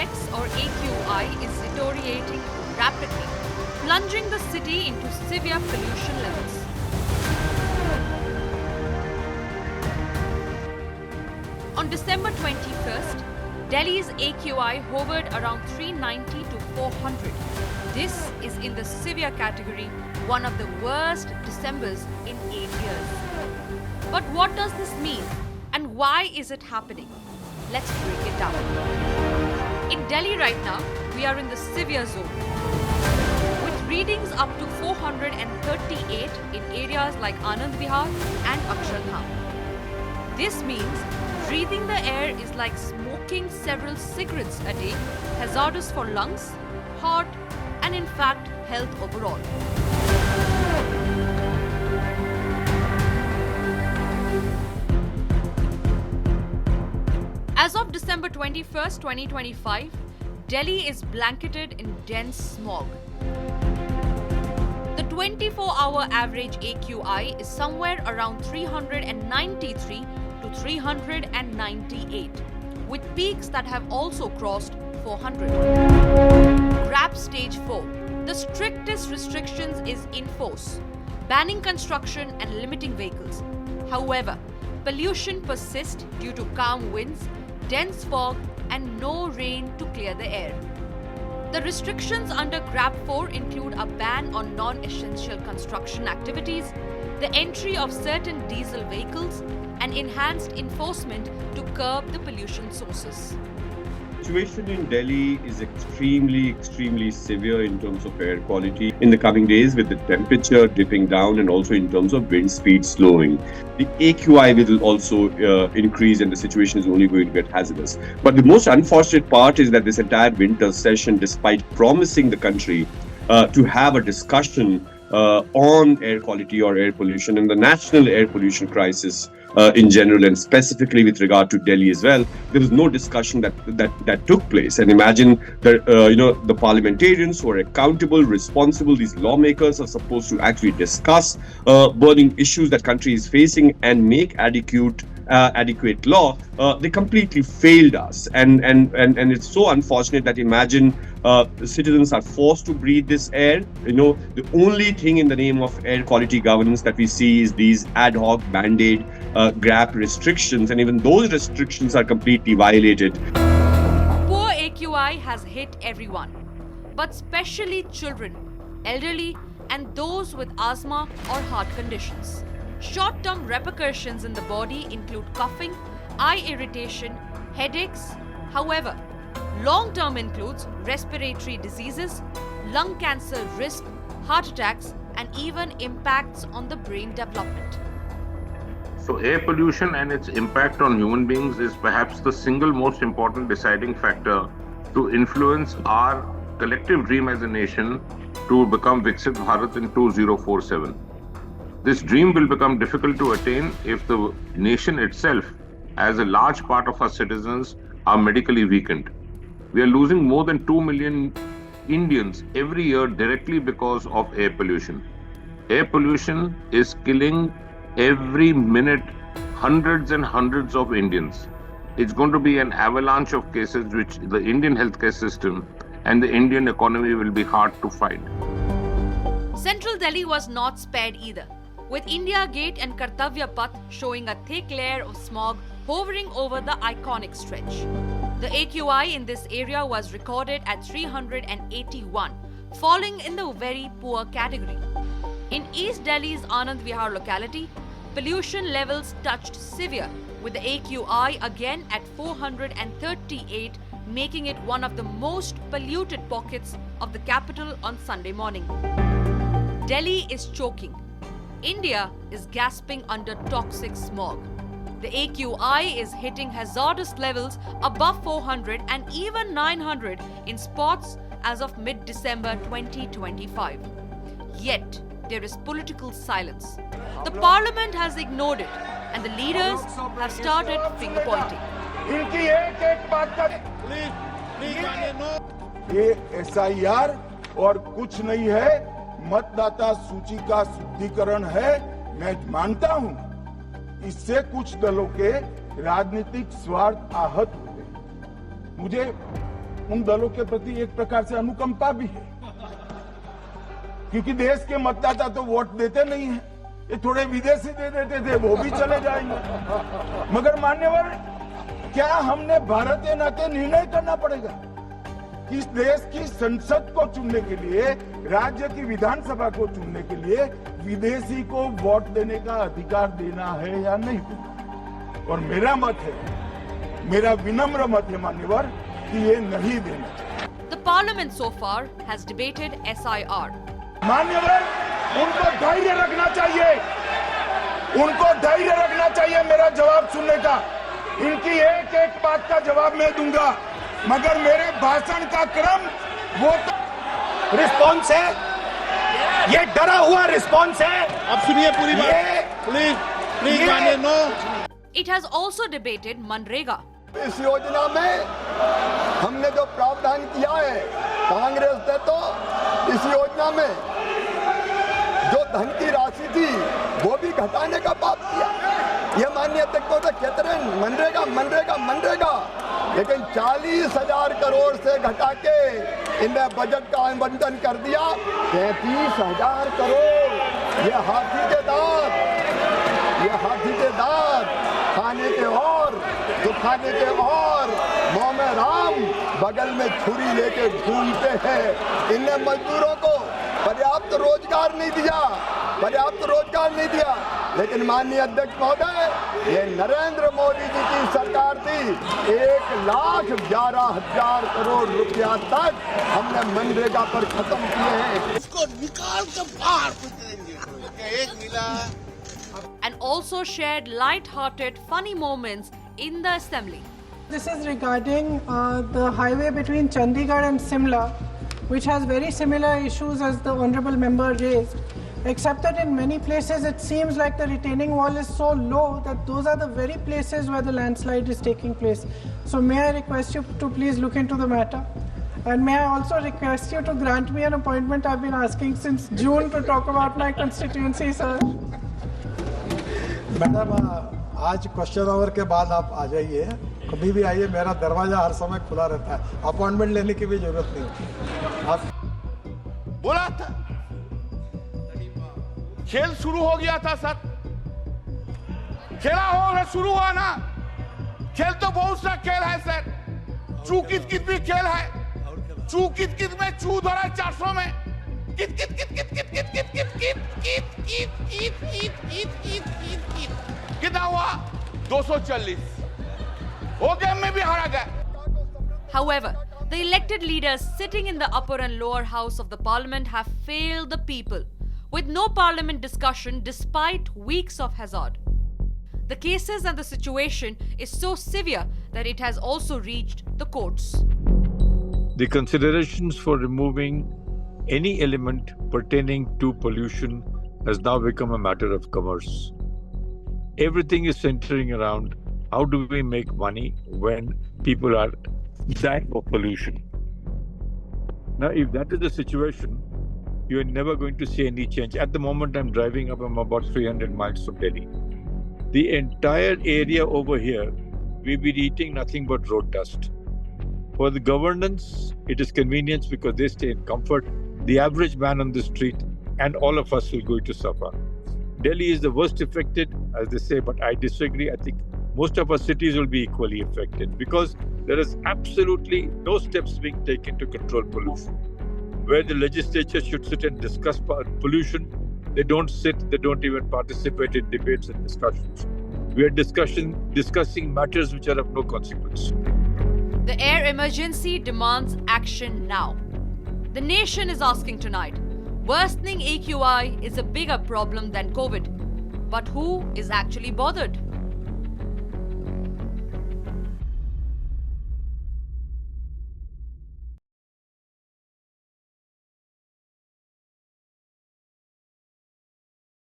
index or AQI is deteriorating rapidly, plunging the city into severe pollution levels. On December 21st, Delhi's AQI hovered around 390 to 400. This is in the severe category, one of the worst Decembers in 8 years. But what does this mean and why is it happening? Let's break it down. In Delhi right now, we are in the severe zone, with readings up to 438 in areas like Anand Vihar and Akshardham. This means breathing the air is like smoking several cigarettes a day, hazardous for lungs, heart, and in fact, health overall. As of December 21st, 2025, Delhi is blanketed in dense smog. The 24-hour average AQI is somewhere around 393 to 398, with peaks that have also crossed 400. GRAP Stage 4. The strictest restrictions is in force, banning construction and limiting vehicles. However, pollution persists due to calm winds, dense fog, and no rain to clear the air. The restrictions under GRAP 4 include a ban on non-essential construction activities, the entry of certain diesel vehicles, and enhanced enforcement to curb the pollution sources. The situation in Delhi is extremely severe in terms of air quality in the coming days, with the temperature dipping down and also in terms of wind speed slowing. The AQI will also increase and the situation is only going to get hazardous. But the most unfortunate part is that this entire winter session, despite promising the country to have a discussion on air quality or air pollution and the national air pollution crisis in general, and specifically with regard to Delhi as well, there was no discussion that took place. And imagine that the parliamentarians who are accountable, responsible, these lawmakers are supposed to actually discuss burning issues that country is facing and make adequate law. They completely failed us, and it's so unfortunate that imagine citizens are forced to breathe this air. The only thing in the name of air quality governance that we see is these ad hoc band-aid GRAP restrictions, and even those restrictions are completely violated. Poor AQI has hit everyone, but especially children, elderly, and those with asthma or heart conditions. Short-term repercussions in the body include coughing, eye irritation, headaches. However, long-term includes respiratory diseases, lung cancer risk, heart attacks, and even impacts on the brain development. So air pollution and its impact on human beings is perhaps the single most important deciding factor to influence our collective dream as a nation to become Viksit Bharat in 2047. This dream will become difficult to attain if the nation itself, as a large part of our citizens, are medically weakened. We are losing more than 2 million Indians every year directly because of air pollution. Air pollution is killing every minute hundreds and hundreds of Indians. It's going to be an avalanche of cases which the Indian healthcare system and the Indian economy will be hard to fight. Central Delhi was not spared either, with India Gate and Kartavya Path showing a thick layer of smog hovering over the iconic stretch. The AQI in this area was recorded at 381, falling in the very poor category. In East Delhi's Anand Vihar locality, pollution levels touched severe, with the AQI again at 438, making it one of the most polluted pockets of the capital on Sunday morning. Delhi is choking. India is gasping under toxic smog. The AQI is hitting hazardous levels above 400 and even 900 in spots as of mid-December 2025. Yet, there is political silence. The parliament has ignored it and the leaders have started finger-pointing. ये SIR और कुछ नहीं है, मतदाता सूची का शुद्धिकरण है। मैं मानता हूं इससे कुछ दलों के राजनीतिक स्वार्थ आहत होते हैं। मुझे उन दलों के प्रति एक प्रकार से अनुकंपा भी है, क्योंकि देश के मतदाता तो वोट देते नहीं है। ये थोड़े विदेशी दे देते थे, वो भी चले जाएंगे। मगर मान्यवर, क्या हमने भारत के नाते निर्णय करना पड़ेगा कि इस देश की संसद को चुनने के लिए, राज्य की विधानसभा को चुनने के लिए विदेशी को वोट देने का अधिकार देना है या नहीं देना? और मेरा मत है, मेरा विनम्र मत है मान्यवर, कि ये नहीं देना चाहिए। The parliament so far has debated SIR. मान्यवर, उनको धैर्य रखना चाहिए, उनको धैर्य रखना चाहिए मेरा जवाब सुनने का। इनकी एक एक बात का जवाब मैं दूंगा, मगर मेरे भाषण का क्रम वो तो रिस्पॉन्स है, ये डरा हुआ रिस्पॉन्स है। अब सुनिए पूरी बात, प्लीज मानिए। No, It has also debated Manrega. इस योजना में हमने जो प्रावधान किया है, कांग्रेस ने तो इस योजना में जो धन की राशि थी वो भी घटाने का बात किया। ये माननीय तक तो कहते रहे मनरेगा मनरेगा मनरेगा, लेकिन 40,000 करोड़ से घटा के इन्हें बजट का आवंटन कर दिया 33,000 करोड़। ये हाथी के दांत खाने के और दुखाने के और, मुंह में राम बगल में छुरी लेके घूमते हैं। इन्हें मजदूरों को पर्याप्त रोजगार नहीं दिया, लेकिन माननीय अध्यक्ष महोदय, ये नरेंद्र मोदी जी की सरकार थी, 1,11,000 करोड़ रुपया तक हमने मनरेगा पर खत्म किए हैं। इसको निकाल कर बाहर फेंकेंगे। एक मिला। And also shared light-hearted, funny moments in the assembly. This is regarding the highway between Chandigarh and Simla, which has very similar issues as the honourable member raised, except that in many places it seems like the retaining wall is so low that those are the very places where the landslide is taking place. So may I request you to please look into the matter? And may I also request you to grant me an appointment? I've been asking since June to talk about my constituency, sir. Madam, आज question our के बाद आप आ जाइए, कभी भी आइए, मेरा दरवाजा हर समय खुला रहता है, अपॉइंटमेंट लेने की भी जरूरत नहीं होती। आप बोला था, खेल शुरू हो गया था सर, खेला हो शुरू हुआ ना। खेल तो बहुत सा खेल है सर, चू कित कित भी खेल है, चू कित कित में चू धरा 400 में, कित कित कित कित कित कित कित कित कित कित कित कित कित कित कित कित कितना हुआ? 240। वो गेम में भी हारा गया। However, the elected leaders sitting in the upper and lower house of the parliament have failed the people, with no parliament discussion despite weeks of hazard. The cases and the situation is so severe that it has also reached the courts. The considerations for removing any element pertaining to pollution has now become a matter of commerce. Everything is centering around how do we make money when people are dying of pollution. Now, if that is the situation, you are never going to see any change. At the moment I'm driving up, I'm about 300 miles from Delhi. The entire area over here, we've been eating nothing but road dust. For the governance, it is convenience because they stay in comfort. The average man on the street and all of us will go to suffer. Delhi is the worst affected, as they say, but I disagree. I think most of our cities will be equally affected because there is absolutely no steps being taken to control pollution. Where the legislature should sit and discuss pollution, they don't sit, they don't even participate in debates and discussions. We are discussing matters which are of no consequence. The air emergency demands action now. The nation is asking tonight, worsening AQI is a bigger problem than COVID. But who is actually bothered?